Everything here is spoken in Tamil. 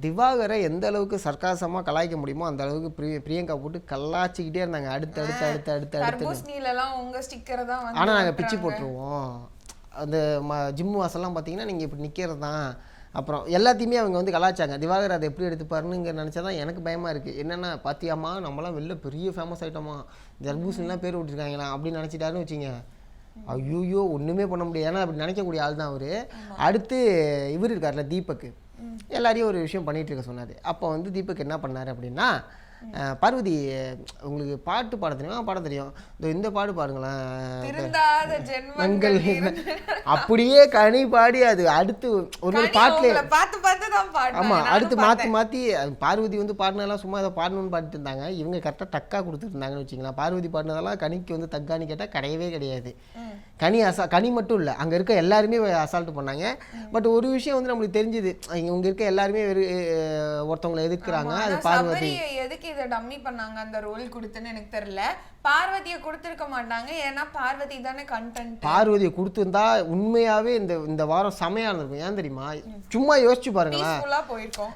திவாகரை எந்த அளவுக்கு சர்க்காசமாக கலாய்க்க முடியுமோ அந்த அளவுக்கு பிரியங்கா போட்டு கலாச்சிக்கிட்டே இருந்தாங்க. அடுத்து உங்க ஸ்டிக்கர் தான். ஆனால் நாங்கள் பிச்சு போட்டுருவோம். அந்த ஜிம்மு வாசல்லாம் பார்த்தீங்கன்னா நீங்கள் இப்படி நிற்கிறது தான். அப்புறம் எல்லாத்தையுமே அவங்க வந்து கலாச்சாங்க. திவாகர் அதை எப்படி எடுத்துப்பாருன்னு நினச்சா தான் எனக்கு பயமாக இருக்குது. என்னென்னா பாத்தியாமா நம்மளாம் வெளில பெரிய ஃபேமஸ் ஆகிட்டோமா, தர்பூசணிலாம் பேர் விட்டுருக்காங்களா அப்படின்னு நினச்சிட்டாருன்னு வச்சுங்க. ஐயோ ஒன்றுமே பண்ண முடியாது. ஏன்னா அப்படி நினைக்கக்கூடிய ஆள் தான் அவர். அடுத்து இவர் இருக்கார்ல தீபக், எல்லாரையும் ஒரு விஷயம் பண்ணிகிட்டு இருக்க சொன்னார். அப்போ வந்து தீபக் என்ன பண்ணார் அப்படின்னா, பார்வதி உங்களுக்கு பாட்டு பாட தெரியுமா? பாட தெரியும், இந்த பாடு பாருங்களேன் மங்கள் அப்படியே கனி பாடி அது அடுத்து ஒரு பாட்டுல ஆமாம் அடுத்து மாற்றி பார்வதி வந்து பாடினதெல்லாம் சும்மா அதை பாடணும்னு பாடிட்டு இருந்தாங்க. இவங்க கரெக்டாக டக்கா கொடுத்துருந்தாங்கன்னு வச்சுக்கலாம். பார்வதி பாடினதெல்லாம் கனிக்கு வந்து தக்கான்னு கேட்டால் கிடையவே கிடையாது. கனி மட்டும் இல்லை, அங்கே இருக்க எல்லாருமே அசால்ட்டு பண்ணாங்க. பட் ஒரு விஷயம் வந்து நம்மளுக்கு தெரிஞ்சுது, இங்கே இருக்க எல்லாருமே ஒருத்தவங்களை எதிர்க்கிறாங்க. அது பார்வதி எதுக்கு இதை டம்மி பண்ணாங்க அந்த ரோல் கொடுத்துன்னு எனக்கு தெரியல. பார்வதியை கொடுத்துருக்க மாட்டாங்க, ஏன்னா பார்வதி தானே கண்டென்ட். பார்வதியை கொடுத்துருந்தா உண்மையாவே இந்த வாரம் செமையா இருந்திருக்கும். ஏன் தெரியுமா? சும்மா யோசிச்சு பாருங்களேன், போயிருக்கோம்.